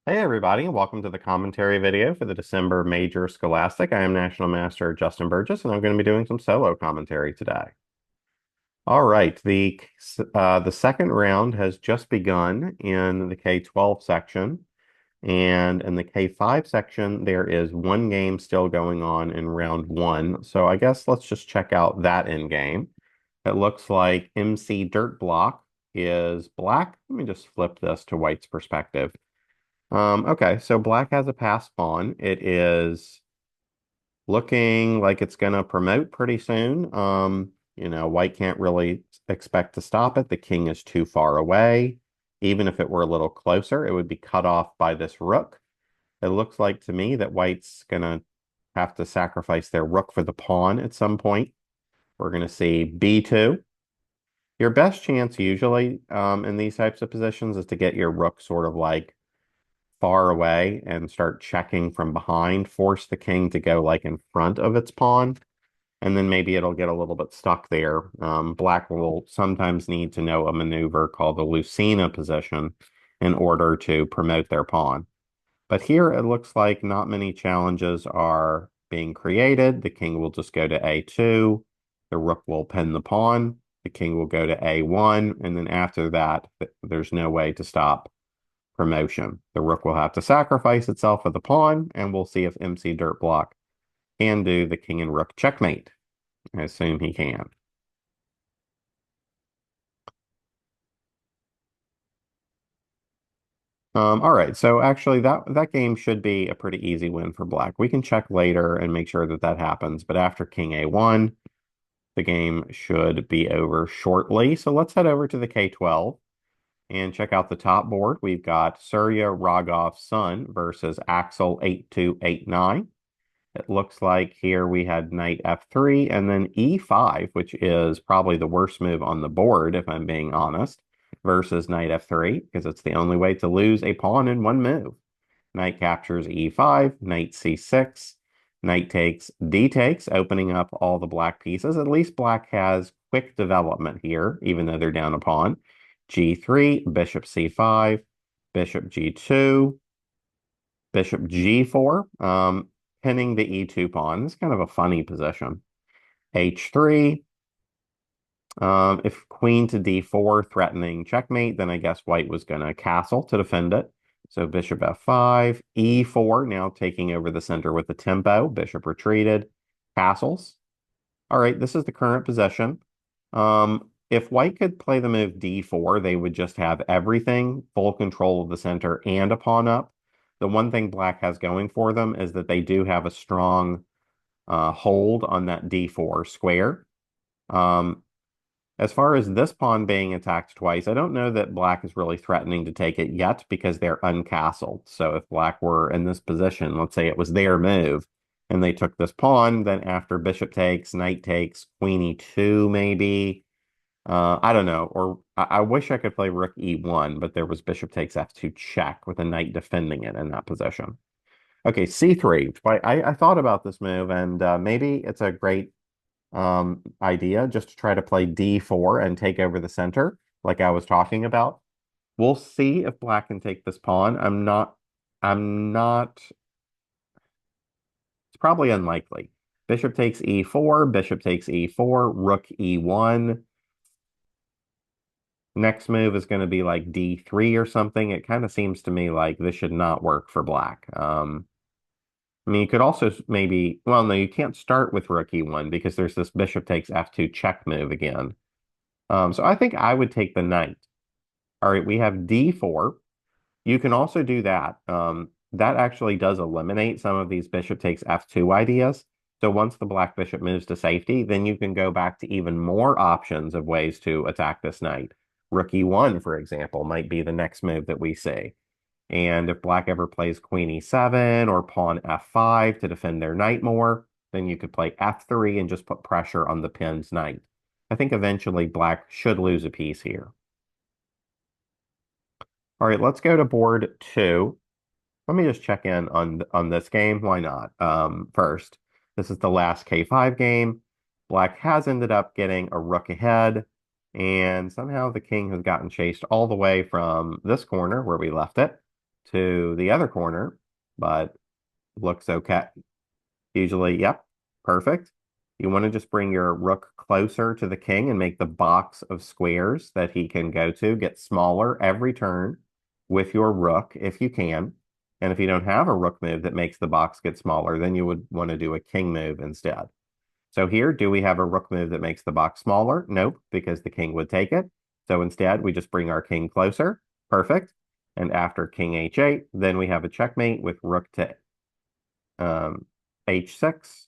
Hey everybody, and welcome to the commentary video for the December Major Scholastic. I am National Master Justin Burgess, and I'm going to be doing some solo commentary today. All right, the second round has just begun in the K-12 section, and in the K-5 section, there is one game still going on in round one. So I guess let's just check out that end game. It looks like MC Dirt Block is black. Let me just flip this to white's perspective. Okay, so black has a pass pawn. It is looking like it's going to promote pretty soon. White can't really expect to stop it. The king is too far away. Even if it were a little closer, it would be cut off by this rook. It looks like to me that white's going to have to sacrifice their rook for the pawn at some point. We're going to see b2. Your best chance usually in these types of positions is to get your rook sort of like far away and start checking from behind, force the king to go like in front of its pawn, and then maybe it'll get a little bit stuck there. Black will sometimes need to know a maneuver called the Lucina position in order to promote their pawn. But here it looks like not many challenges are being created. The king will just go to A2. The rook will pin the pawn. The king will go to A1. And then after that, there's no way to stop promotion. The rook will have to sacrifice itself for the pawn, and we'll see if MC Dirt Block can do the king and rook checkmate. I assume he can. All right, so actually that game should be a pretty easy win for black. We can check later and make sure that that happens, but after king A1, the game should be over shortly. So let's head over to the K12 and check out the top board. We've got Surya Raghav's son versus Axel 8289. It looks like here we had knight f3 and then e5, which is probably the worst move on the board, if I'm being honest, versus knight f3, because it's the only way to lose a pawn in one move. Knight captures e5, knight c6, knight takes d takes, opening up all the black pieces. At least black has quick development here, even though they're down a pawn. g3, bishop c5, bishop g2, bishop g4. Pinning the e2 pawn. It's kind of a funny position. h3. If queen to d4 threatening checkmate, then I guess white was going to castle to defend it. So bishop f5, e4, now taking over the center with the tempo. Bishop retreated, castles. All right, this is the current position. If white could play the move d4, they would just have everything, full control of the center and a pawn up. The one thing black has going for them is that they do have a strong hold on that d4 square. Um, as far as this pawn being attacked twice, I don't know that black is really threatening to take it yet because they're uncastled. So if black were in this position, let's say it was their move, and they took this pawn, then after bishop takes, knight takes, queen e2 maybe. I don't know. Or I wish I could play rook e1, but there was bishop takes f2 check with a knight defending it in that position. Okay, c3. I thought about this move, and maybe it's a great idea just to try to play d4 and take over the center, like I was talking about. We'll see if black can take this pawn. I'm not, it's probably unlikely. Bishop takes e4, bishop takes e4, rook e1. Next move is going to be like d3 or something. It kind of seems to me like this should not work for black. I mean, you could also maybe, well, no, you can't start with rook e1 because there's this bishop takes f2 check move again. So I think I would take the knight. All right, we have d4. You can also do that. That actually does eliminate some of these bishop takes f2 ideas. So once the black bishop moves to safety, then you can go back to even more options of ways to attack this knight. Rook e1, for example, might be the next move that we see. And if black ever plays queen e7 or pawn f5 to defend their knight more, then you could play f3 and just put pressure on the pinned knight. I think eventually black should lose a piece here. All right, let's go to board two. Let me just check in on this game. Why not? First, this is the last K5 game. Black has ended up getting a rook ahead, and somehow the king has gotten chased all the way from this corner where we left it to the other corner, but looks okay. Usually, yep, perfect. You want to just bring your rook closer to the king and make the box of squares that he can go to get smaller every turn with your rook if you can. And if you don't have a rook move that makes the box get smaller, then you would want to do a king move instead. So here, do we have a rook move that makes the box smaller? Nope, because the king would take it. So instead, we just bring our king closer. Perfect. And after king h8, then we have a checkmate with rook to h6.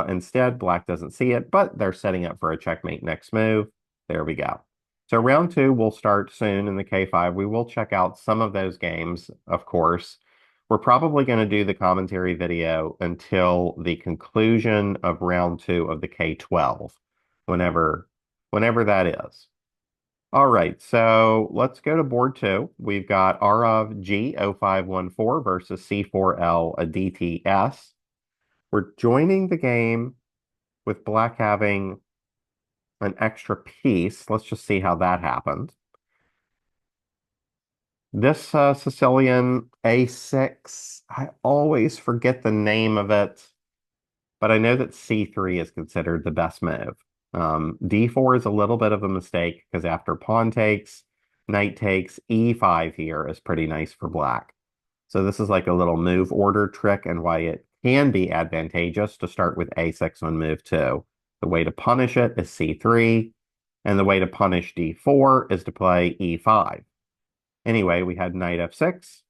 Instead, black doesn't see it, but they're setting up for a checkmate next move. There we go. So round two will start soon in the K5. We will check out some of those games, of course. We're probably going to do the commentary video until the conclusion of round two of the K12, whenever that is. All right, so let's go to board two. We've got R of G0514 versus C4L, a DTS. We're joining the game with black having an extra piece. Let's just see how that happened. This Sicilian A6, I always forget the name of it, but I know that C3 is considered the best move. D4 is a little bit of a mistake because after pawn takes, knight takes, E5 here is pretty nice for black. So this is like a little move order trick and why it can be advantageous to start with A6 on move 2. The way to punish it is C3, and the way to punish D4 is to play E5. Anyway, we had knight F6.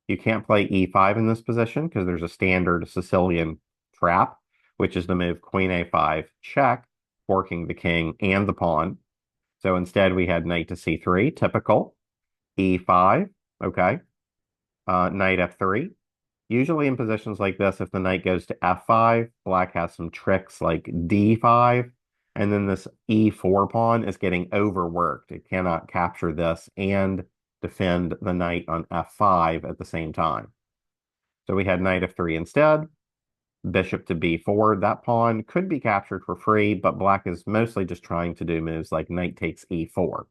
You can't play E5 in this position because there's a standard Sicilian trap, which is the move Queen A5 check, forking the king and the pawn. So instead we had knight to C3, typical. E5, okay. Knight F3. Usually in positions like this, if the knight goes to F5, black has some tricks like D5, and then this E4 pawn is getting overworked. It cannot capture this and defend the knight on F5 at the same time. So we had knight F3 instead, bishop to B4. That pawn could be captured for free, but black is mostly just trying to do moves like knight takes E4.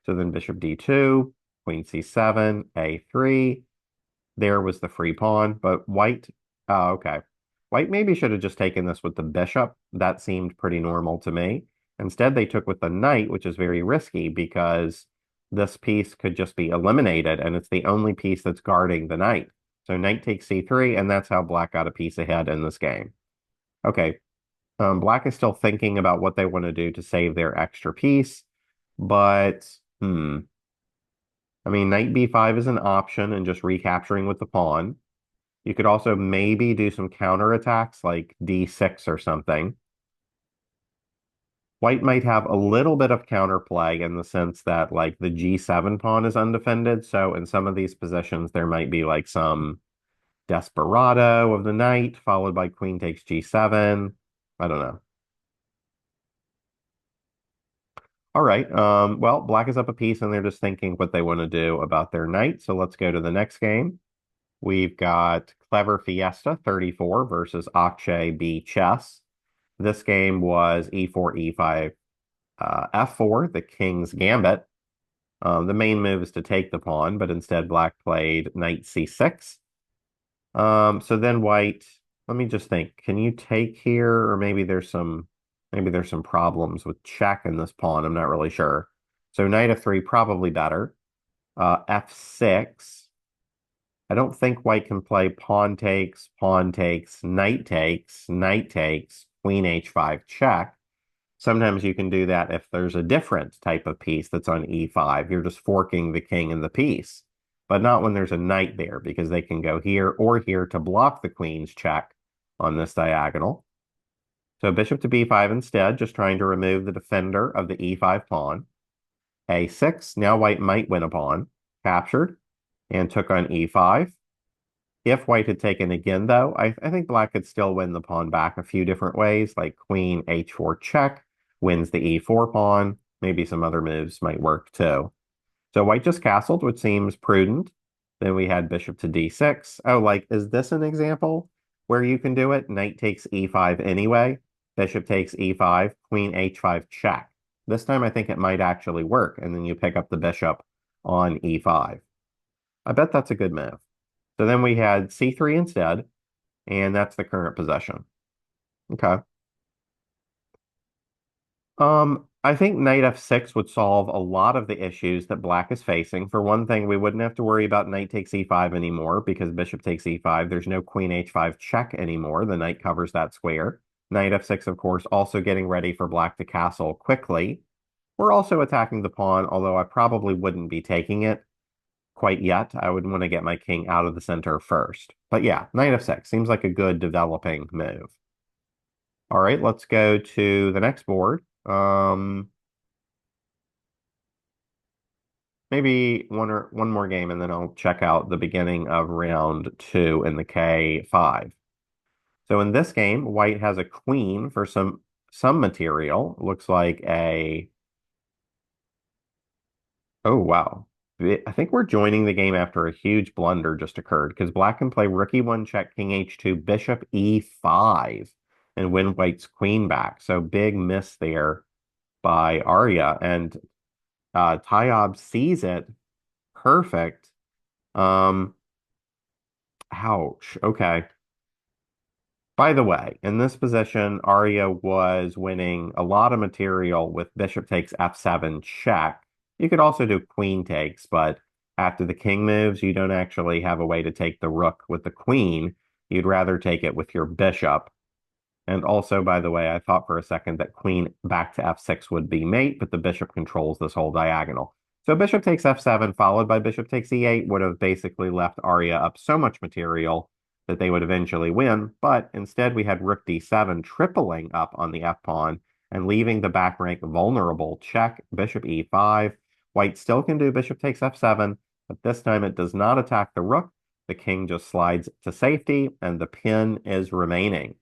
So then bishop D2, queen C7, A3. There was the free pawn, but white, okay. White maybe should have just taken this with the bishop. That seemed pretty normal to me. Instead, they took with the knight, which is very risky because this piece could just be eliminated, and it's the only piece that's guarding the knight. So knight takes c3, and that's how black got a piece ahead in this game. Okay, black is still thinking about what they want to do to save their extra piece, but, I mean, knight b5 is an option and just recapturing with the pawn. You could also maybe do some counterattacks like d6 or something. White might have a little bit of counterplay in the sense that like the g7 pawn is undefended. So in some of these positions, there might be like some desperado of the knight followed by queen takes g7. I don't know. All right. Well, black is up a piece and they're just thinking what they want to do about their knight. So let's go to the next game. We've got Clever Fiesta 34 versus Akshay B Chess. This game was e4, e5, f4, the king's gambit. The main move is to take the pawn, but instead black played knight c6. So then white, let me just think, can you take here? Or maybe there's some problems with check in this pawn. I'm not really sure. So knight f3, probably better. F6. I don't think white can play pawn takes, knight takes, queen h5 check. Sometimes you can do that if there's a different type of piece that's on e5. You're just forking the king and the piece, but not when there's a knight there because they can go here or here to block the queen's check on this diagonal. So bishop to b5 instead, just trying to remove the defender of the e5 pawn. a6, now white might win a pawn, captured, and took on e5. If white had taken again, though, I think black could still win the pawn back a few different ways, like queen h4 check, wins the e4 pawn. Maybe some other moves might work too. So white just castled, which seems prudent. Then we had bishop to d6. Oh, like, is this an example where you can do it? Knight takes e5 anyway. Bishop takes e5, queen h5 check. This time I think it might actually work, and then you pick up the bishop on e5. I bet that's a good move. So then we had c3 instead, and that's the current possession. Okay. I think knight f6 would solve a lot of the issues that black is facing. For one thing, we wouldn't have to worry about knight takes e5 anymore because bishop takes e5. There's no queen h5 check anymore. The knight covers that square. Knight f6, of course, also getting ready for black to castle quickly. We're also attacking the pawn, although I probably wouldn't be taking it quite yet. I would want to get my king out of the center first. But yeah, knight f6 seems like a good developing move. All right, let's go to the next board. Maybe one more game, and then I'll check out the beginning of round two in the K5. So in this game, white has a queen for some material. Looks like a oh wow. I think we're joining the game after a huge blunder just occurred because black can play rook e1 check, king h2, bishop e5, and win white's queen back. So big miss there by Arya, and Tayab sees it. Perfect. Um, Ouch. Okay. By the way, in this position, Arya was winning a lot of material with bishop takes f7 check. You could also do queen takes, but after the king moves, you don't actually have a way to take the rook with the queen. You'd rather take it with your bishop. And also, by the way, I thought for a second that queen back to f6 would be mate, but the bishop controls this whole diagonal. So bishop takes f7 followed by bishop takes e8 would have basically left Arya up so much material that they would eventually win. But instead, we had rook d7 tripling up on the f-pawn and leaving the back rank vulnerable. Check bishop e5. White still can do bishop takes f7, but this time it does not attack the rook. The king just slides to safety, and the pin is remaining.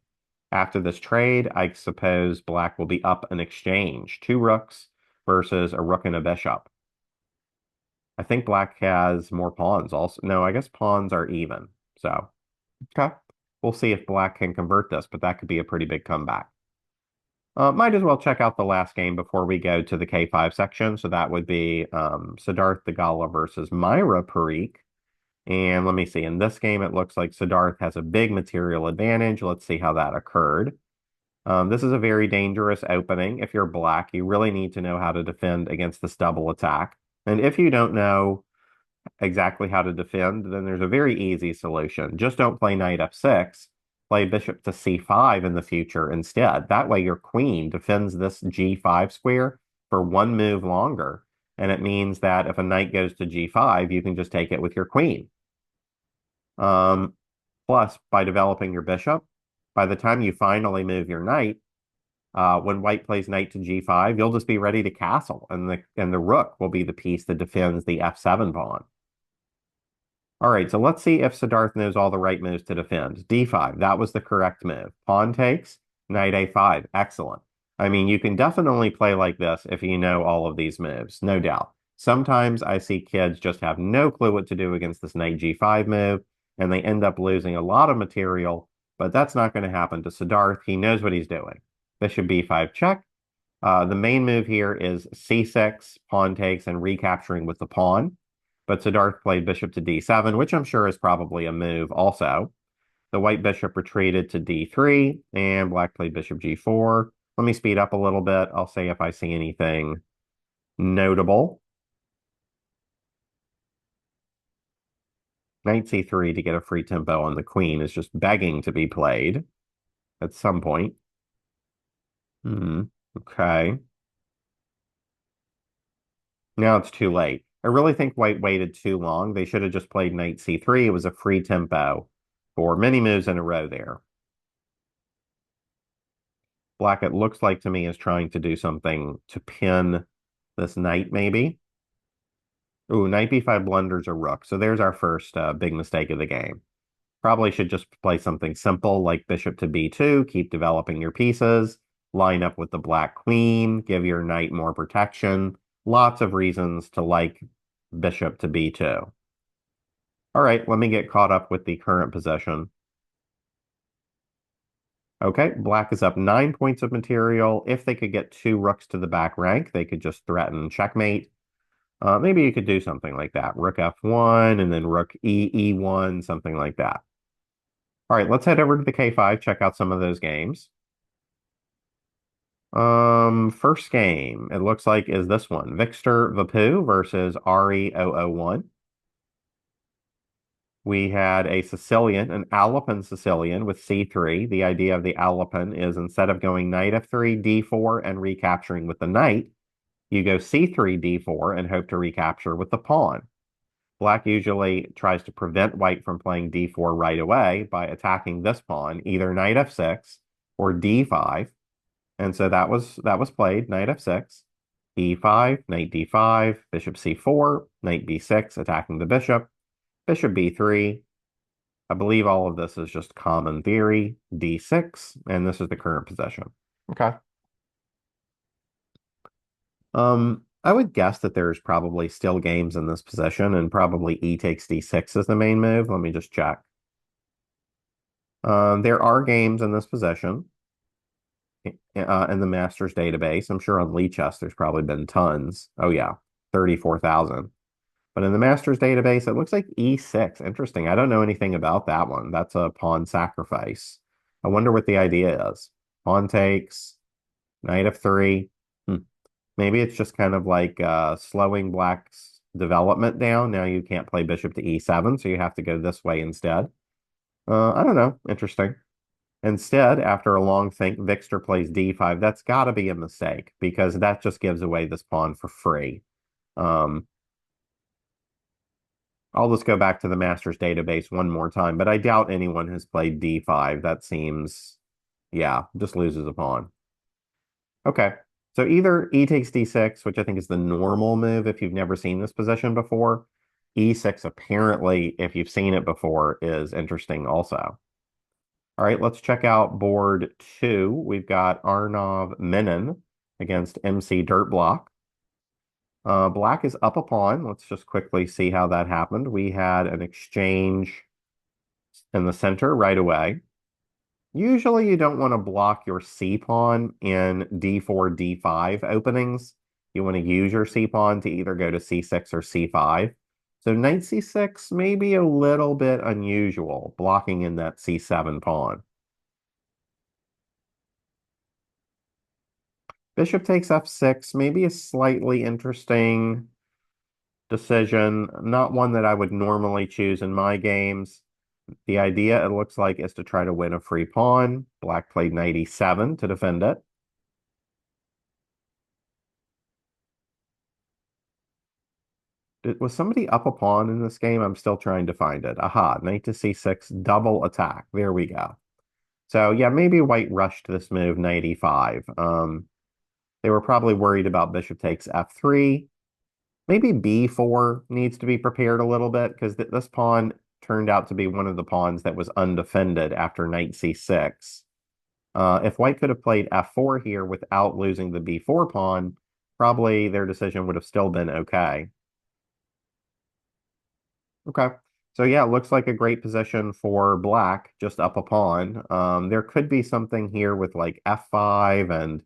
After this trade, I suppose black will be up an exchange. Two rooks versus a rook and a bishop. I think black has more pawns also. No, I guess pawns are even. So, okay. We'll see if black can convert this, but that could be a pretty big comeback. Might as well check out the last game before we go to the K5 section. So that would be Siddharth Dagala versus Myra Parikh. And let me see. In this game, it looks like Siddharth has a big material advantage. Let's see how that occurred. This is a very dangerous opening. If you're black, you really need to know how to defend against this double attack. And if you don't know exactly how to defend, then there's a very easy solution. Just don't play knight f6. Play bishop to c5 in the future instead. That way your queen defends this g5 square for one move longer. And it means that if a knight goes to g5, you can just take it with your queen. Um, Plus, by developing your bishop, by the time you finally move your knight, when white plays knight to g5, you'll just be ready to castle, and the rook will be the piece that defends the f7 pawn. All right, so let's see if Siddharth knows all the right moves to defend. d5, that was the correct move. Pawn takes, knight a5, excellent. I mean, you can definitely play like this if you know all of these moves, no doubt. Sometimes I see kids just have no clue what to do against this knight g5 move, and they end up losing a lot of material, but that's not going to happen to Siddharth. He knows what he's doing. Bishop b5 check. The main move here is c6, pawn takes, and recapturing with the pawn. But Siddharth played bishop to d7, which I'm sure is probably a move also. The white bishop retreated to d3, and black played bishop g4. Let me speed up a little bit. I'll say if I see anything notable. Knight c3 to get a free tempo on the queen is just begging to be played at some point. Okay. Now it's too late. I really think white waited too long. They should have just played knight c3. It was a free tempo for many moves in a row there. Black, it looks like to me, is trying to do something to pin this knight, maybe. Ooh, knight b5 blunders a rook. So there's our first big mistake of the game. Probably should just play something simple like bishop to b2, keep developing your pieces, line up with the black queen, give your knight more protection. Lots of reasons to like bishop to b2. All right, let me get caught up with the current position. Okay, black is up 9 points of material. If they could get two rooks to the back rank, they could just threaten checkmate. Maybe you could do something like that. Rook F1 and then Rook E1, something like that. All right, let's head over to the K5, check out some of those games. First game, it looks like is this one. Victor Vapu versus Ari001. We had a Sicilian, an Alpen Sicilian with C3. The idea of the Alpen is instead of going knight F3, D4, and recapturing with the knight, you go C3, D4, and hope to recapture with the pawn. Black usually tries to prevent white from playing D4 right away by attacking this pawn, either knight F6 or D5. And so that was played, knight F6, E5, knight D5, bishop C4, knight B6, attacking the bishop, bishop B3. I believe all of this is just common theory, D6, and this is the current position. Okay. I would guess that there's probably still games in this position, and probably E takes D6 is the main move. Let me just check. There are games in this position in the Masters database. I'm sure on Lee Chess there's probably been tons. Oh yeah, 34,000. But in the Masters database, it looks like E6. Interesting. I don't know anything about that one. That's a pawn sacrifice. I wonder what the idea is. Pawn takes, knight F3. Maybe it's just kind of like slowing Black's development down. Now you can't play bishop to E7, so you have to go this way instead. I don't know. Interesting. Instead, after a long think, Victor plays D5. That's got to be a mistake because that just gives away this pawn for free. Um, I'll just go back to the Masters database one more time, but I doubt anyone has played D5. That seems, yeah, just loses a pawn. Okay. So either E takes D6, which I think is the normal move if you've never seen this position before. E6, apparently, if you've seen it before, is interesting also. All right, let's check out board two. We've got Arnav Menon against MC Dirtblock. Black is up a pawn. Let's just quickly see how that happened. We had an exchange in the center right away. Usually you don't want to block your C pawn in D4, D5 openings. You want to use your C pawn to either go to C6 or C5. So knight C6 may be a little bit unusual, blocking in that C7 pawn. Bishop takes F6, maybe a slightly interesting decision, not one that I would normally choose in my games. The idea, it looks like, is to try to win a free pawn. Black played knight E7 to defend it. Was somebody up a pawn in this game? I'm still trying to find it. Aha, knight to C6, double attack. There we go. So yeah, maybe white rushed this move, knight E5. They were probably worried about bishop takes F3. Maybe B4 needs to be prepared a little bit because this pawn turned out to be one of the pawns that was undefended after knight C6. If white could have played F4 here without losing the B4 pawn, probably their decision would have still been okay. Okay. So yeah, it looks like a great position for black, just up a pawn. There could be something here with like F5 and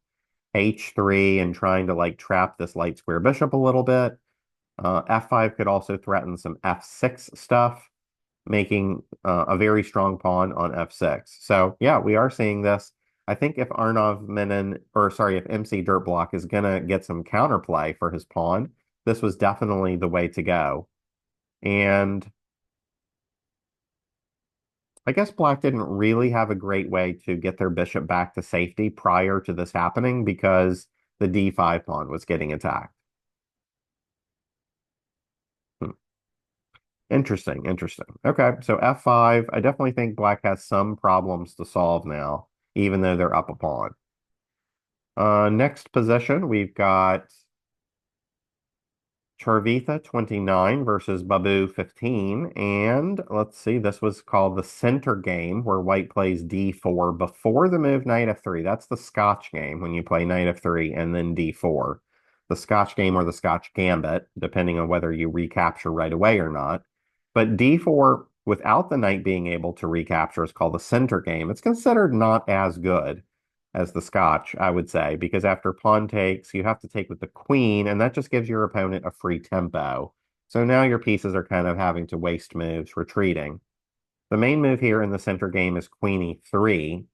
H3 and trying to like trap this light square bishop a little bit. F5 could also threaten some F6 stuff, making a very strong pawn on F6. So yeah, we are seeing this. I think if Arnav Menon, or sorry, if MC Dirtblock is gonna get some counterplay for his pawn, this was definitely the way to go. And I guess Black didn't really have a great way to get their bishop back to safety prior to this happening because the D5 pawn was getting attacked. Hmm. Interesting, interesting. Okay, so F5, I definitely think Black has some problems to solve now, even though they're up a pawn. Next position, we've got Charvitha 29 versus Babu 15. And let's see, this was called the center game where white plays D4 before the move knight F3. That's the Scotch game when you play knight F3 and then D4. The Scotch game or the Scotch gambit, depending on whether you recapture right away or not. But D4 without the knight being able to recapture is called the center game. It's considered not as good. as the Scotch, I would say, because after pawn takes, you have to take with the queen, and that just gives your opponent a free tempo. So now your pieces are kind of having to waste moves retreating. The main move here in the center game is queen e3,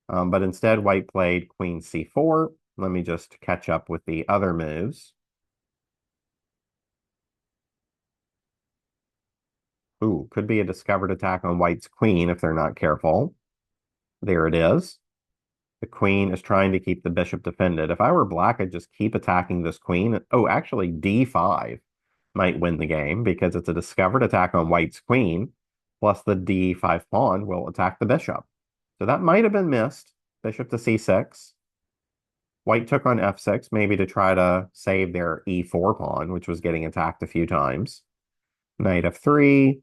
but instead white played queen c4. Let me just catch up with the other moves. Ooh, could be a discovered attack on white's queen if they're not careful. There it is. The queen is trying to keep the bishop defended. If I were black, I'd just keep attacking this queen. Oh, actually, d5 might win the game because it's a discovered attack on white's queen, plus the d5 pawn will attack the bishop. So that might have been missed. Bishop to c6. White took on f6, maybe to try to save their e4 pawn, which was getting attacked a few times. Knight f3.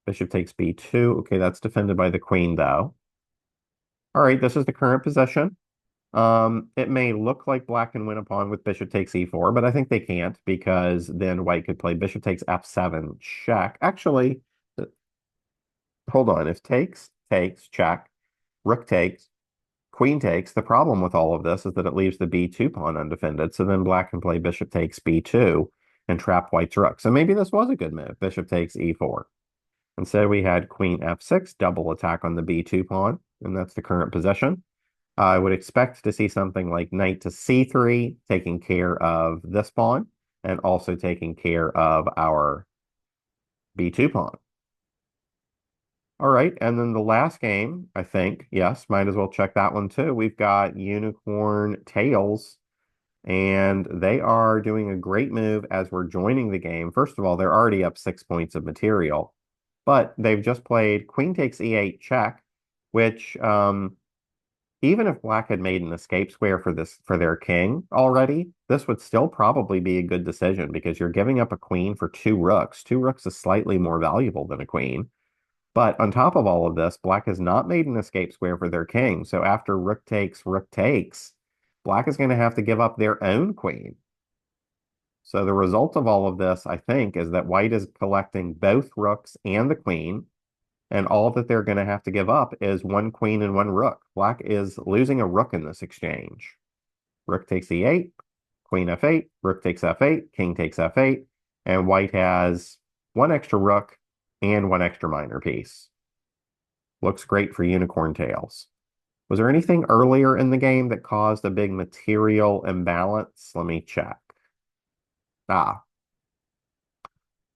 Bishop takes b2. Okay, that's defended by the queen, though. All right, this is the current position. It may look like black can win a pawn with bishop takes e4, but I think they can't because then white could play bishop takes f7 check. Actually, hold on. If takes, check, rook takes, queen takes, the problem with all of this is that it leaves the b2 pawn undefended. So then black can play bishop takes b2 and trap white's rook. So maybe this was a good move, bishop takes e4. Instead, we had queen f6, double attack on the b2 pawn, and that's the current position. I would expect to see something like knight to c3, taking care of this pawn, and also taking care of our b2 pawn. All right, and then the last game, I think, yes, might as well check that one too. We've got Unicorn Tails, and they are doing a great move as we're joining the game. First of all, they're already up 6 points of material, but they've just played queen takes e8 check, which even if black had made an escape square for their king already, this would still probably be a good decision because you're giving up a queen for two rooks. Two rooks is slightly more valuable than a queen. But on top of all of this, black has not made an escape square for their king. So after rook takes, black is going to have to give up their own queen. So the result of all of this, I think, is that white is collecting both rooks and the queen, and all that they're going to have to give up is one queen and one rook. Black is losing a rook in this exchange. Rook takes e8, queen f8, rook takes f8, king takes f8, and white has one extra rook and one extra minor piece. Looks great for Unicorn Tails. Was there anything earlier in the game that caused a big material imbalance? Let me check. Ah,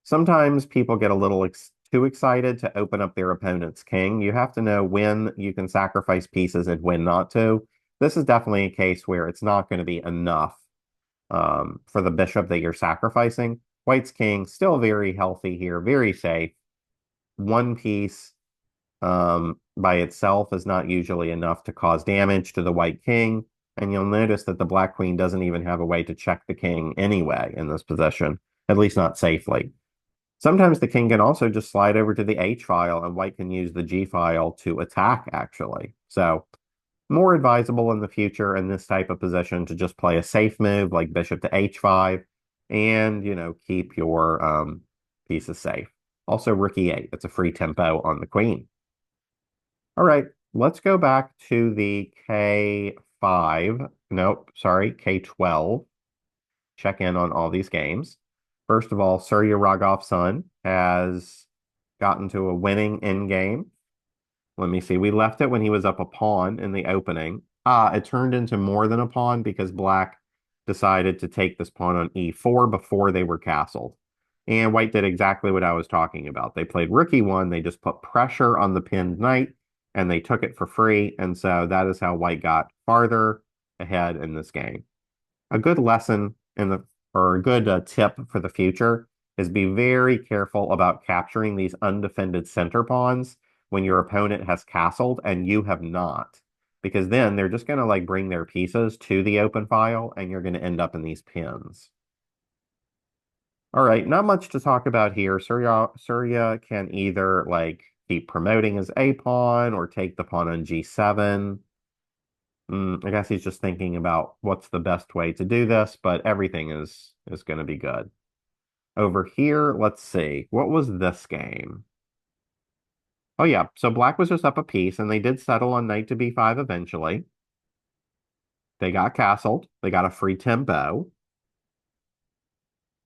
sometimes people get a little too excited to open up their opponent's king. You have to know when you can sacrifice pieces and when not to. This is definitely a case where it's not going to be enough for the bishop that you're sacrificing. White's king still very healthy here, very safe. One piece by itself is not usually enough to cause damage to the white king. And you'll notice that the black queen doesn't even have a way to check the king anyway in this position, at least not safely. Sometimes the king can also just slide over to the H file and white can use the G file to attack, actually. So more advisable in the future in this type of position to just play a safe move like bishop to H5 and, keep your pieces safe. Also, rook E8. It's a free tempo on the queen. All right, let's go back to the K5. Nope, sorry, K12. Check in on all these games. First of all, Surya Raghav's son has gotten to a winning endgame. Let me see. We left it when he was up a pawn in the opening. It turned into more than a pawn because black decided to take this pawn on e4 before they were castled. And white did exactly what I was talking about. They played rook e1. They just put pressure on the pinned knight, and they took it for free. And so that is how white got farther ahead in this game. A good lesson or a good tip for the future is be very careful about capturing these undefended center pawns when your opponent has castled and you have not, because then they're just going to like bring their pieces to the open file and you're going to end up in these pins. All right, not much to talk about here. Surya can either like keep promoting his a pawn or take the pawn on g7. I guess he's just thinking about what's the best way to do this, but everything is going to be good. Over here, let's see. What was this game? Oh yeah, so black was just up a piece, and they did settle on knight to b5 eventually. They got castled. They got a free tempo.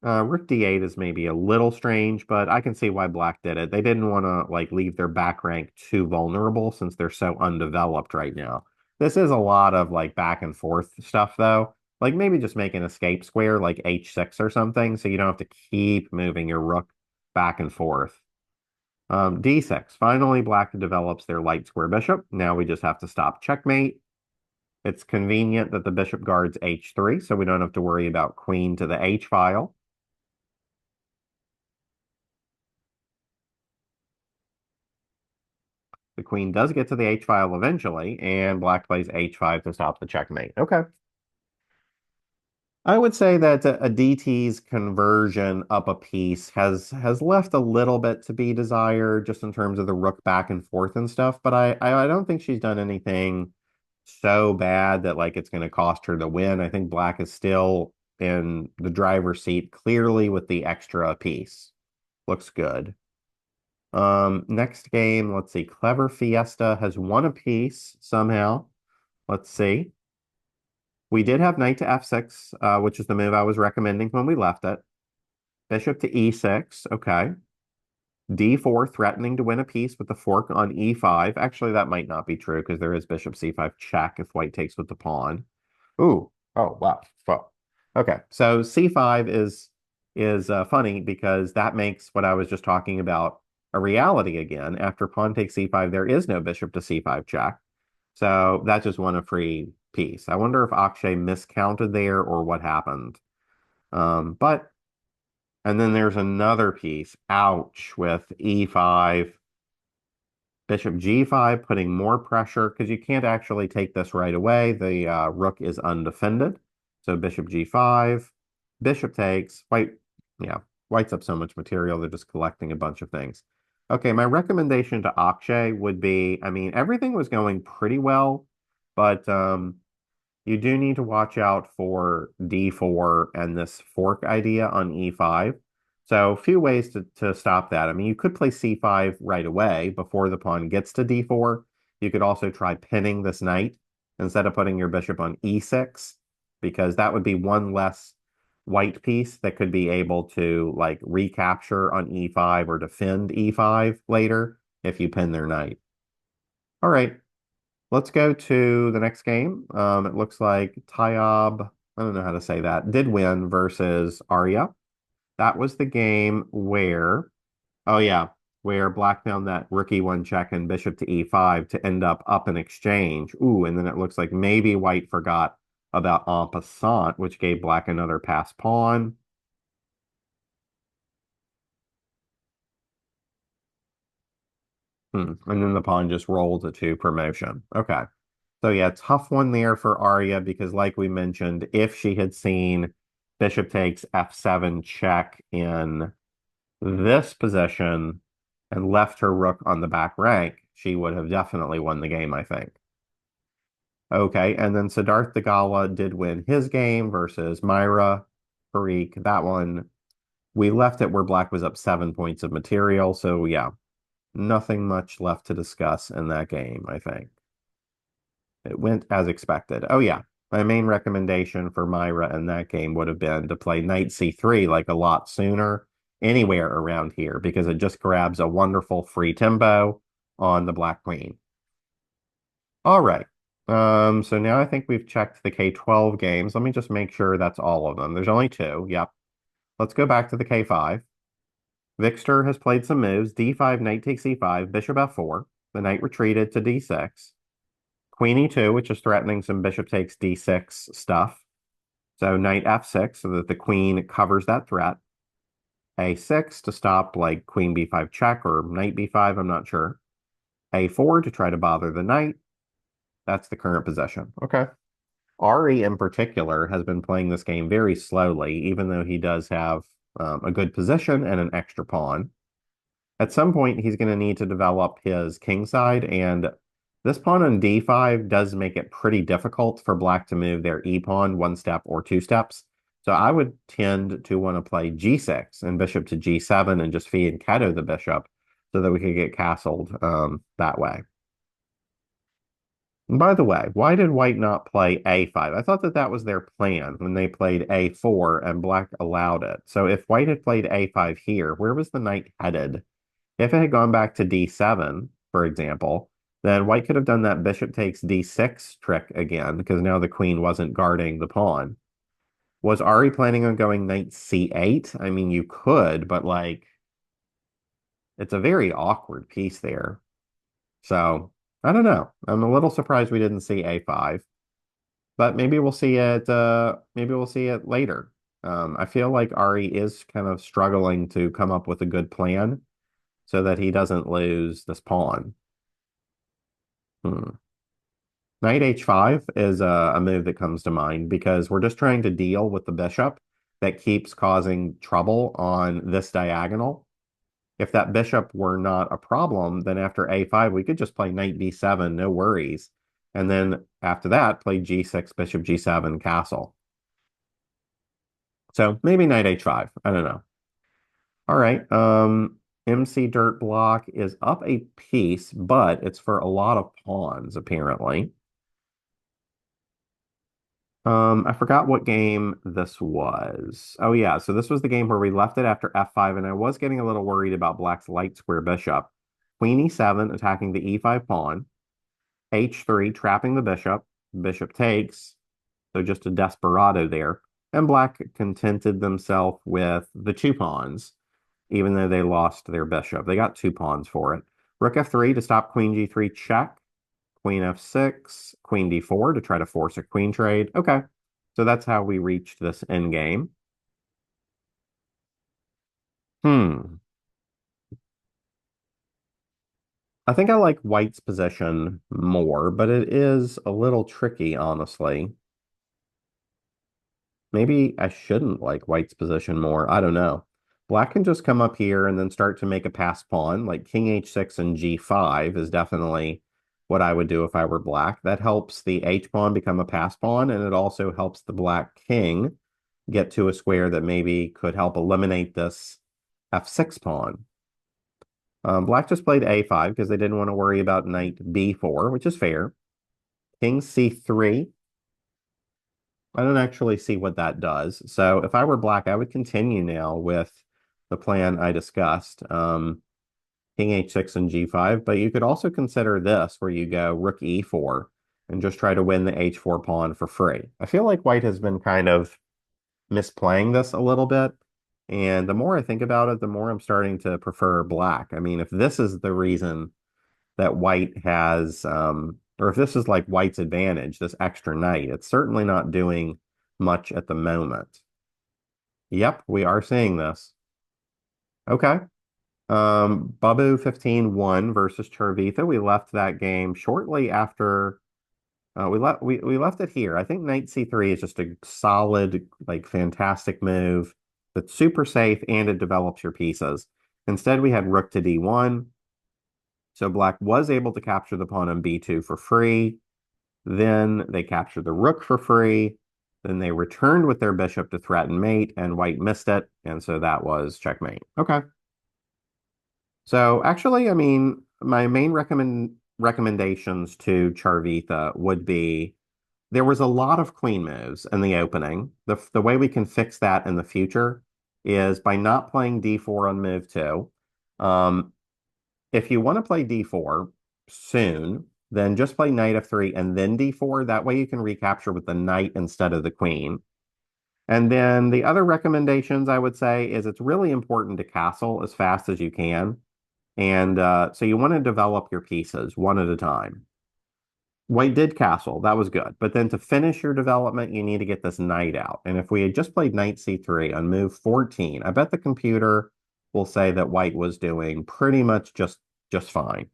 Rook d8 is maybe a little strange, but I can see why black did it. They didn't want to like leave their back rank too vulnerable since they're so undeveloped right now. This is a lot of like back and forth stuff though. Like maybe just make an escape square like h6 or something so you don't have to keep moving your rook back and forth. D6. Finally, black develops their light square bishop. Now we just have to stop checkmate. It's convenient that the bishop guards h3, so we don't have to worry about queen to the h file. The queen does get to the h file eventually, and black plays h5 to stop the checkmate. Okay. I would say that a DT's conversion up a piece has left a little bit to be desired just in terms of the rook back and forth and stuff, but I don't think she's done anything so bad that like it's going to cost her the win. I think black is still in the driver's seat clearly with the extra piece. Looks good. Next game, let's see. Clever Fiesta has won a piece somehow. Let's see. We did have knight to f6, which is the move I was recommending when we left it. Bishop to e6. Okay. d4 threatening to win a piece with the fork on e5. Actually, that might not be true because there is bishop c5 check if white takes with the pawn. Ooh. Oh, wow. Well, okay. So c5 is funny because that makes what I was just talking about a reality again. After pawn takes c5, there is no bishop to c5 check. So that just won a free piece. I wonder if Akshay miscounted there or what happened. But and then there's another piece. Ouch, with e5, bishop g5, putting more pressure because you can't actually take this right away. The rook is undefended. So bishop g5, bishop takes. White, yeah, white's up so much material, they're just collecting a bunch of things. Okay, my recommendation to Akshay would be, I mean, everything was going pretty well, but you do need to watch out for d4 and this fork idea on e5. So a few ways to stop that. I mean, you could play c5 right away before the pawn gets to d4. You could also try pinning this knight instead of putting your bishop on e6, because that would be one less white piece that could be able to like recapture on e5 or defend e5 later if you pin their knight. All right. Let's go to the next game. It looks like Tayyab, I don't know how to say that, did win versus Arya. That was the game where, oh yeah, where black found that rookie one check and bishop to e5 to end up an exchange. Ooh, and then it looks like maybe white forgot about en passant, which gave black another pass pawn. And then the pawn just rolled to promotion. Okay. So yeah, tough one there for Arya because like we mentioned, if she had seen bishop takes f7 check in this position and left her rook on the back rank, she would have definitely won the game, I think. Okay, and then Siddharth Dagala did win his game versus Myra Parikh. That one, we left it where black was up 7 points of material. So yeah, nothing much left to discuss in that game, I think. It went as expected. Oh yeah, my main recommendation for Myra in that game would have been to play knight c3 like a lot sooner anywhere around here because it just grabs a wonderful free tempo on the black queen. All right. So now I think we've checked the K12 games. Let me just make sure that's all of them. There's only two. Yep. Let's go back to the K5. Viktor has played some moves. D5, knight takes e5, bishop f4. The knight retreated to d6. Queen e2, which is threatening some bishop takes d6 stuff. So knight f6 so that the queen covers that threat. A6 to stop like queen b5 check or knight b5, I'm not sure. A4 to try to bother the knight. That's the current position. Okay. Ari in particular has been playing this game very slowly, even though he does have a good position and an extra pawn. At some point, he's going to need to develop his king side, and this pawn on d5 does make it pretty difficult for black to move their e-pawn one step or two steps. So I would tend to want to play g6 and bishop to g7 and just fee and Kato the bishop, so that we could get castled that way. And by the way, why did white not play A5? I thought that that was their plan when they played A4 and black allowed it. So if white had played A5 here, where was the knight headed? If it had gone back to D7, for example, then white could have done that bishop takes D6 trick again because now the queen wasn't guarding the pawn. Was Ari planning on going knight C8? I mean, you could, but like it's a very awkward piece there. So I don't know. I'm a little surprised we didn't see A5, but maybe we'll see it later. I feel like Ari is kind of struggling to come up with a good plan so that he doesn't lose this pawn. Hmm. Knight H5 is a move that comes to mind because we're just trying to deal with the bishop that keeps causing trouble on this diagonal. If that bishop were not a problem, then after A5, we could just play knight D7, no worries. And then after that, play G6, bishop G7, castle. So maybe knight H5. I don't know. All right. MC Dirt Block is up a piece, but it's for a lot of pawns, apparently. I forgot what game this was. Oh yeah, so this was the game where we left it after F5, and I was getting a little worried about black's light square bishop. Queen E7 attacking the E5 pawn, H3 trapping the bishop, bishop takes, so just a desperado there. And black contented themselves with the two pawns, even though they lost their bishop. They got two pawns for it. Rook F3 to stop Queen G3 check. Queen F6, Queen D4 to try to force a queen trade. Okay, so that's how we reached this endgame. Hmm. I think I like white's position more, but it is a little tricky, honestly. Maybe I shouldn't like white's position more. I don't know. Black can just come up here and then start to make a pass pawn. Like King H6 and G5 is definitely what I would do if I were black. That helps the H pawn become a pass pawn, and it also helps the black king get to a square that maybe could help eliminate this F6 pawn. Black just played A5 because they didn't want to worry about knight B4, which is fair. King C3. I don't actually see what that does. So if I were black, I would continue now with the plan I discussed, King H6 and G5. But you could also consider this, where you go Rook E4 and just try to win the H4 pawn for free. I feel like white has been kind of misplaying this a little bit. And the more I think about it, the more I'm starting to prefer black. I mean, if this is the reason that white has, or if this is like white's advantage, this extra knight, it's certainly not doing much at the moment. Yep, we are seeing this. Okay. Babu 15-1 versus Charvitha. We left that game shortly after we left it here. I think knight c3 is just a solid, like fantastic move that's super safe and it develops your pieces. Instead, we had rook to d1. So black was able to capture the pawn on b2 for free. Then they captured the rook for free. Then they returned with their bishop to threaten mate, and white missed it. And so that was checkmate. Okay. So actually, I mean, my main recommendations to Charvitha would be there was a lot of queen moves in the opening. The way we can fix that in the future is by not playing d4 on move 2. Um, if you want to play d4 soon, then just play knight f3 and then d4. That way you can recapture with the knight instead of the queen. And then the other recommendations I would say is it's really important to castle as fast as you can. And so you want to develop your pieces one at a time. White did castle. That was good. But then to finish your development, you need to get this knight out. And if we had just played knight c3 on move 14, I bet the computer will say that white was doing pretty much just fine.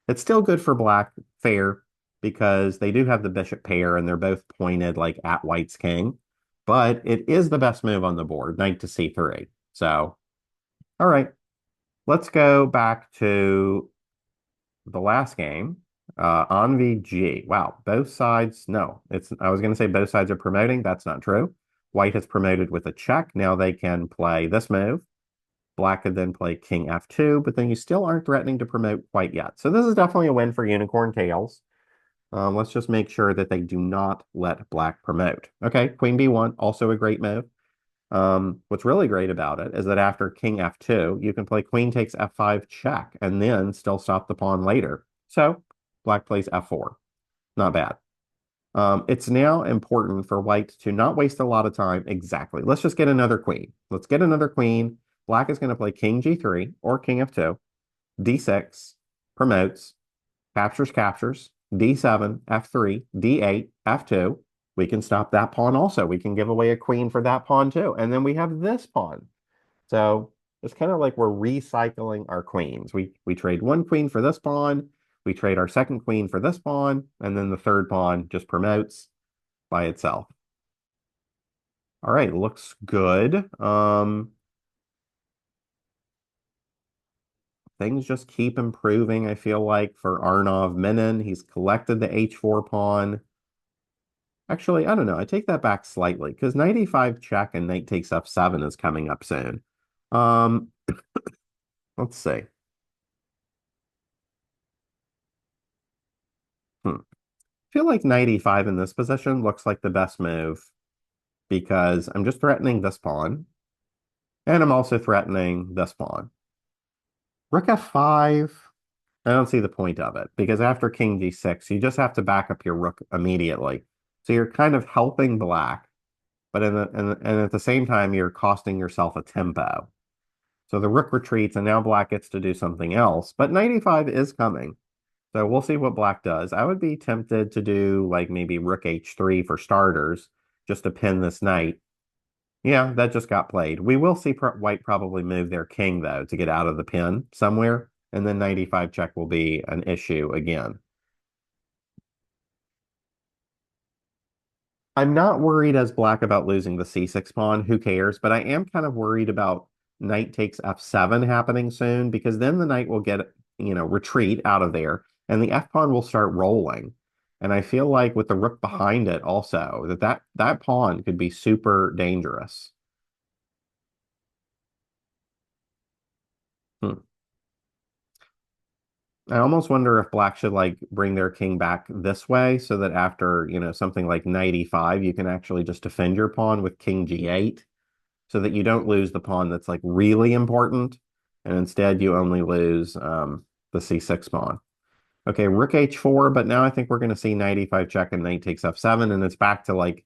It's still good for black, fair, because they do have the bishop pair and they're both pointed like at white's king. But it is the best move on the board, knight to c3. So, all right, let's go back to the last game. On VG. Wow, both sides. No, I was going to say both sides are promoting. That's not true. White has promoted with a check. Now they can play this move. Black could then play king f2, but then you still aren't threatening to promote quite yet. So this is definitely a win for Unicorn Tails. Let's just make sure that they do not let black promote. Okay, queen b1, also a great move. What's really great about it is that after king f2, you can play queen takes f5 check and then still stop the pawn later. So black plays f4. Not bad. It's now important for white to not waste a lot of time. Exactly. Let's just get another queen. Let's get another queen. Black is going to play king g3 or king f2, d6, promotes, captures, captures, d7, f3, d8, f2. We can stop that pawn also. We can give away a queen for that pawn too. And then we have this pawn. So it's kind of like we're recycling our queens. We trade one queen for this pawn. We trade our second queen for this pawn. And then the third pawn just promotes by itself. All right, looks good. Things just keep improving, I feel like, for Arnav Menon. He's collected the h4 pawn. Actually, I don't know. I take that back slightly because knight e5 check and knight takes f7 is coming up soon. Um, let's see. I feel like knight e5 in this position looks like the best move because I'm just threatening this pawn, and I'm also threatening this pawn. Rook f5, I don't see the point of it because after king g6, you just have to back up your rook immediately. So you're kind of helping black, but and at the same time, you're costing yourself a tempo. So the rook retreats, and now black gets to do something else. But knight e5 is coming. So we'll see what black does. I would be tempted to do like maybe rook h3 for starters, just to pin this knight. Yeah, that just got played. We will see white probably move their king, though, to get out of the pin somewhere. And then knight e5 check will be an issue again. I'm not worried as black about losing the c6 pawn. Who cares? But I am kind of worried about knight takes f7 happening soon because then the knight will get, retreat out of there and the f pawn will start rolling. And I feel like with the rook behind it also, that pawn could be super dangerous. Hmm. I almost wonder if black should like bring their king back this way so that after, something like knight e5, you can actually just defend your pawn with king g8 so that you don't lose the pawn that's like really important, and instead you only lose the c6 pawn. Okay, rook h4, but now I think we're going to see knight e5 check and knight takes f7, and it's back to like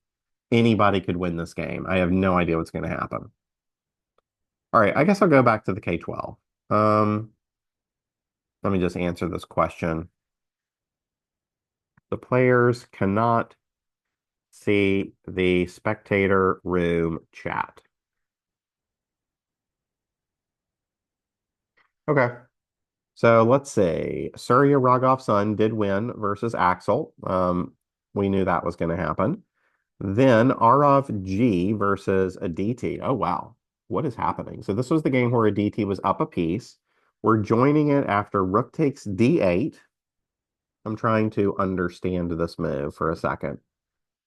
anybody could win this game. I have no idea what's going to happen. All right, I guess I'll go back to the K12. Um, Let me just answer this question. The players cannot see the spectator room chat. Okay. So let's see. Surya Rogov's son did win versus Axel. We knew that was going to happen. Then Arav G versus Aditi. Oh, wow. What is happening? So this was the game where Aditi was up a piece. We're joining it after rook takes d8. I'm trying to understand this move for a second.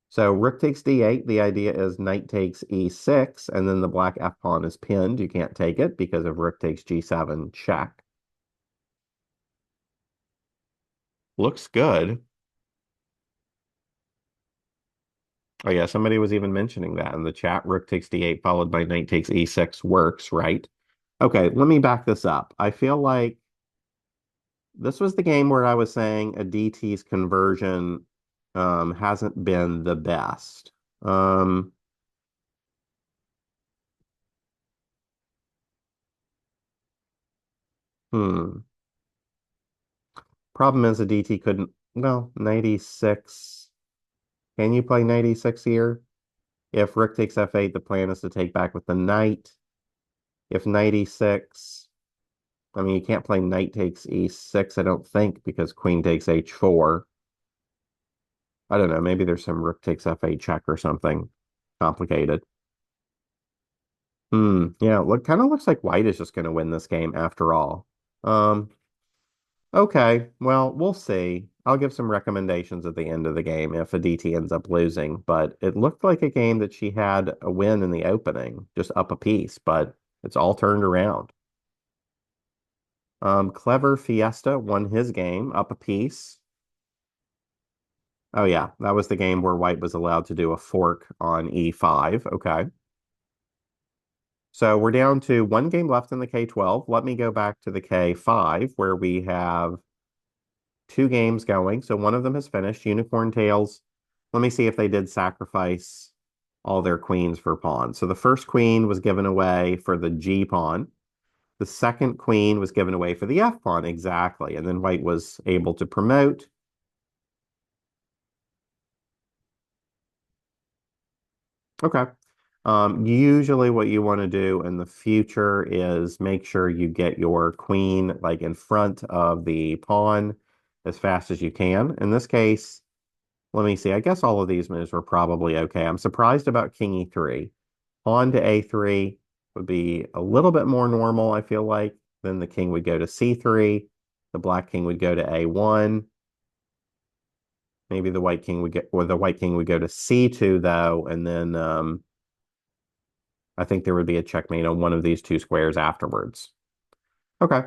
So rook takes d8. The idea is knight takes e6, and then the black f pawn is pinned. You can't take it because of rook takes g7 check. Looks good. Oh yeah, somebody was even mentioning that in the chat. Rook takes d8 followed by knight takes e6 works, right? Okay, let me back this up. I feel like this was the game where I was saying Aditi's conversion hasn't been the best. Um, hmm. Problem is Aditi couldn't, well, knight e6. Can you play knight e6 here? If rook takes f8, the plan is to take back with the knight. If knight e6, I mean, you can't play knight takes e6, I don't think, because queen takes h4. I don't know, maybe there's some rook takes f8 check or something complicated. Yeah, look, kind of looks like white is just going to win this game after all. Um, okay, well, we'll see. I'll give some recommendations at the end of the game if Aditi ends up losing, but it looked like a game that she had a win in the opening, just up a piece, but It's all turned around. Clever Fiesta won his game up a piece. Oh yeah, that was the game where white was allowed to do a fork on E5. Okay. So we're down to one game left in the K12. Let me go back to the K5 where we have two games going. So one of them has finished. Unicorn Tails. Let me see if they did sacrifice all their queens for pawns. So the first queen was given away for the G pawn. The second queen was given away for the F pawn, exactly. And then white was able to promote. Okay. Usually what you want to do in the future is make sure you get your queen like in front of the pawn as fast as you can. In this case, let me see. I guess all of these moves were probably okay. I'm surprised about king e3. Pawn to a3 would be a little bit more normal, I feel like. Then the king would go to c3. The black king would go to a1. Maybe the white king would get, or the white king would go to c2 though, and then I think there would be a checkmate on one of these two squares afterwards. Okay.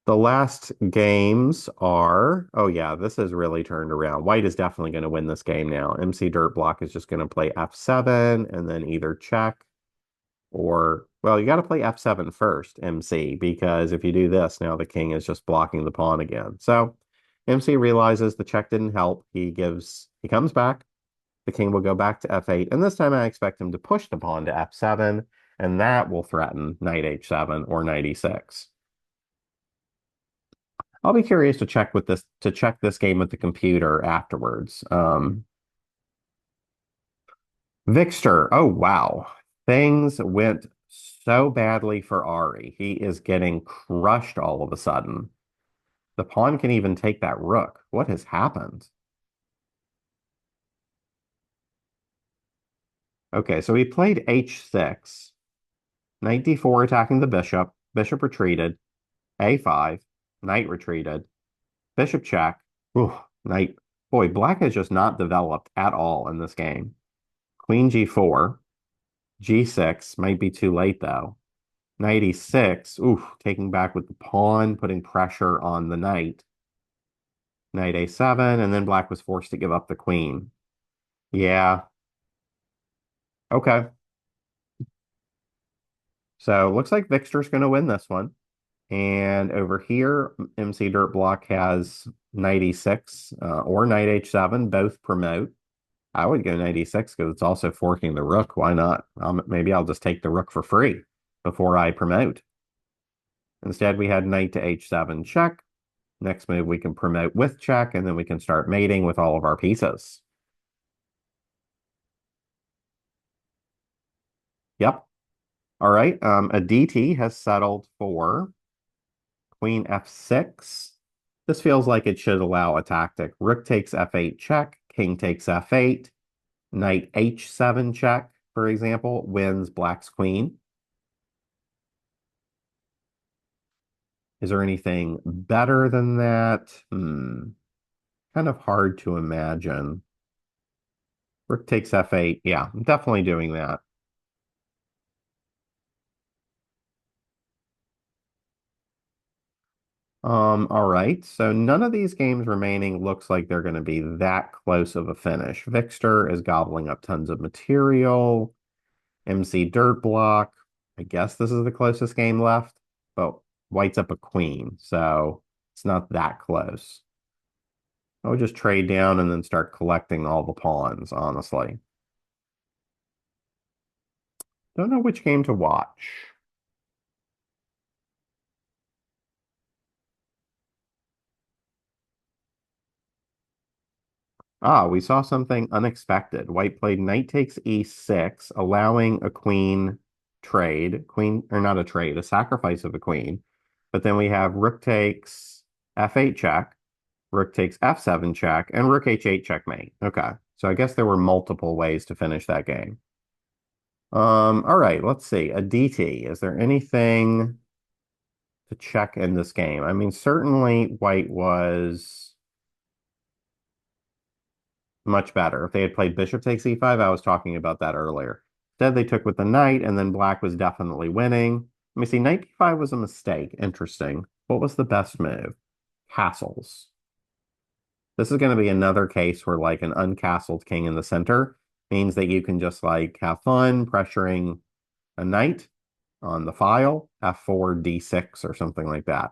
The last games are, oh yeah, this has really turned around. White is definitely going to win this game now. MC Dirt Block is just going to play f7 and then either check or, well, you got to play f7 first, MC, because if you do this, now the king is just blocking the pawn again. So MC realizes the check didn't help. He comes back. The king will go back to f8, and this time I expect him to push the pawn to f7, and that will threaten knight h7 or knight e6. I'll be curious to check this game with the computer afterwards. Vixter, oh wow. Things went so badly for Ari. He is getting crushed all of a sudden. The pawn can even take that rook. What has happened? Okay, so he played h6. Knight d4 attacking the bishop. Bishop retreated. a5. Knight retreated. Bishop check. Ooh, knight. Boy, black has just not developed at all in this game. Queen g4. g6. Might be too late, though. Knight e6. Ooh, taking back with the pawn, putting pressure on the knight. Knight a7, and then black was forced to give up the queen. Yeah. Okay. So looks like Victor's going to win this one. And over here, MC Dirt Block has knight e6 or knight h7, both promote. I would go knight e6 because it's also forking the rook. Why not? Maybe I'll just take the rook for free before I promote. Instead, we had knight to h7 check. Next move, we can promote with check, and then we can start mating with all of our pieces. Yep. All right. A DT has settled for queen f6. This feels like it should allow a tactic. Rook takes f8 check, king takes f8, knight h7 check, for example, wins black's queen. Is there anything better than that? Kind of hard to imagine. Rook takes f8. Yeah, I'm definitely doing that. All right. So none of these games remaining looks like they're going to be that close of a finish. Vixter is gobbling up tons of material. MC Dirt Block. I guess this is the closest game left, but white's up a queen, so it's not that close. I would just trade down and then start collecting all the pawns, honestly. Don't know which game to watch. Ah, we saw something unexpected. White played knight takes e6, allowing a queen trade. Queen, or not a trade, a sacrifice of a queen. But then we have rook takes f8 check, rook takes f7 check, and rook h8 checkmate. Okay, so I guess there were multiple ways to finish that game. All right, let's see. A DT. Is there anything to check in this game? I mean, certainly white was much better. If they had played bishop takes e5, I was talking about that earlier. Instead, they took with the knight, and then black was definitely winning. Let me see, knight b5 was a mistake. Interesting. What was the best move? Castles. This is going to be another case where like an uncastled king in the center means that you can just like have fun pressuring a knight on the file, f4, d6, or something like that.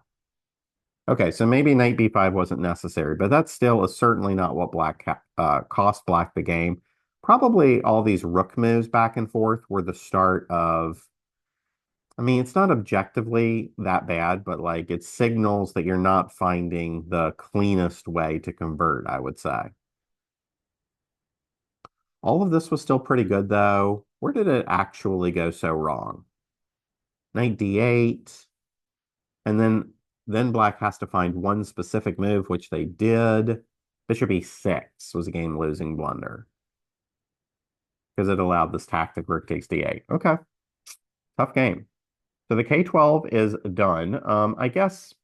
Okay, so maybe knight b5 wasn't necessary, but that still is certainly not what black cost black the game. Probably all these rook moves back and forth were the start of, I mean, it's not objectively that bad, but like it signals that you're not finding the cleanest way to convert, I would say. All of this was still pretty good though. Where did it actually go so wrong? Knight d8, and then black has to find one specific move, which they did. Bishop e6 was a game-losing blunder because it allowed this tactic rook takes d8. Okay, tough game. So the K12 is done. I guess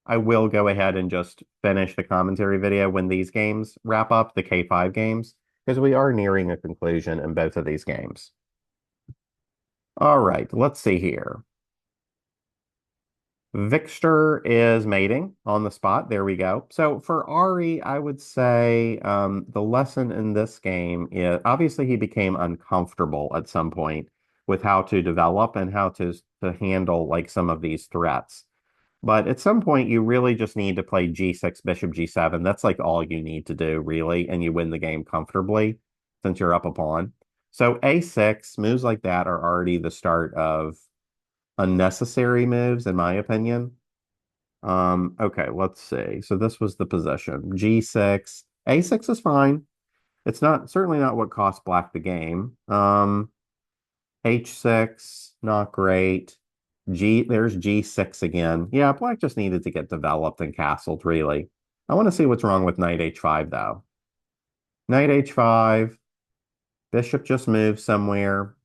I will go ahead and just finish the commentary video when these games wrap up, the K5 games, because we are nearing a conclusion in both of these games. All right, let's see here. Victor is mating on the spot. There we go. So for Ari, I would say the lesson in this game is obviously he became uncomfortable at some point with how to develop and how to handle like some of these threats. But at some point, you really just need to play g6, bishop g7. That's like all you need to do, really, and you win the game comfortably since you're up a pawn. So a6, moves like that are already the start of unnecessary moves, in my opinion. Okay, let's see. So this was the position. G6. A6 is fine. It's not certainly not what cost black the game. H6, not great. There's G6 again. Yeah, black just needed to get developed and castled, really. I want to see what's wrong with knight H5, though. Knight H5, bishop just moved somewhere.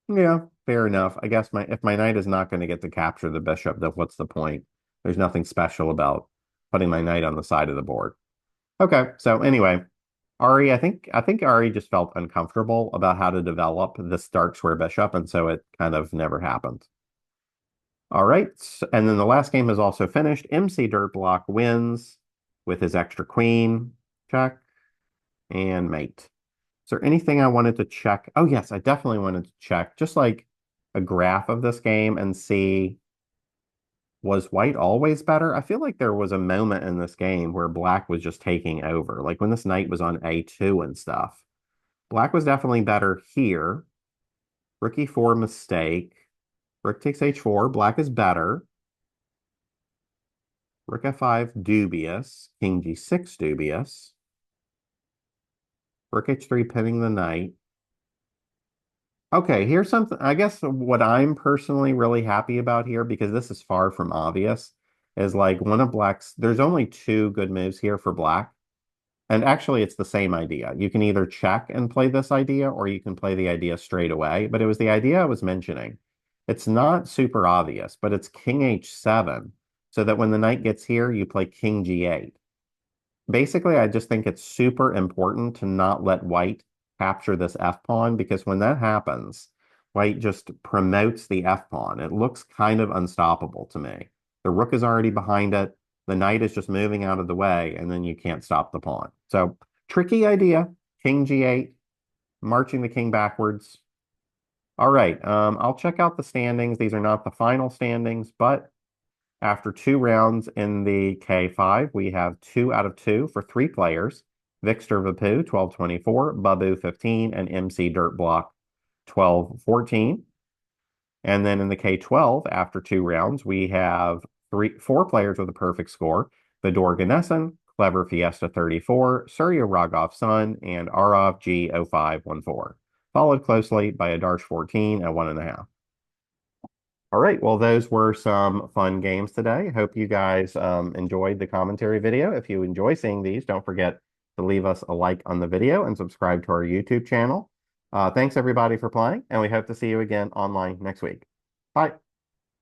Yeah, fair enough. I guess my if my knight is not going to get to capture the bishop, then what's the point? There's nothing special about putting my knight on the side of the board. Okay, so anyway, Ari, I think Ari just felt uncomfortable about how to develop this dark square bishop, and so it kind of never happened. All right, and then the last game is also finished. MC Dirt Block wins with his extra queen, check, and mate. Is there anything I wanted to check? Oh, yes, I definitely wanted to check just like a graph of this game and see, was white always better? I feel like there was a moment in this game where black was just taking over, like when this knight was on A2 and stuff. Black was definitely better here. Rook E4 mistake. Rook takes H4. Black is better. Rook F5 dubious. King G6 dubious. Rook H3 pinning the knight. Okay, here's something, I guess what I'm personally really happy about here, because this is far from obvious, is like one of black's, there's only two good moves here for black. And actually, it's the same idea. You can either check and play this idea, or you can play the idea straight away. But it was the idea I was mentioning. It's not super obvious, but it's King H7, so that when the knight gets here, you play King G8. Basically, I just think it's super important to not let white capture this F pawn, because when that happens, white just promotes the F pawn. It looks kind of unstoppable to me. The rook is already behind it. The knight is just moving out of the way, and then you can't stop the pawn. So, tricky idea. King G8, marching the king backwards. All right, I'll check out the standings. These are not the final standings, but after two rounds in the K5, we have 2 out of 2 for 3 players. Victor Vapu, 12-24, Babu, 15, and MC Dirtblock, 12-14. And then in the K12, after 2 rounds, we have 4 players with a perfect score. Vidor Ganesan, Clever Fiesta 34, Surya Raghav Sun, and Arav G0514. Followed closely by Adarsh 14 at 1.5. All right, well, those were some fun games today. Hope you guys enjoyed the commentary video. If you enjoy seeing these, don't forget to leave us a like on the video and subscribe to our YouTube channel. Thanks everybody for playing, and we hope to see you again online next week. Bye.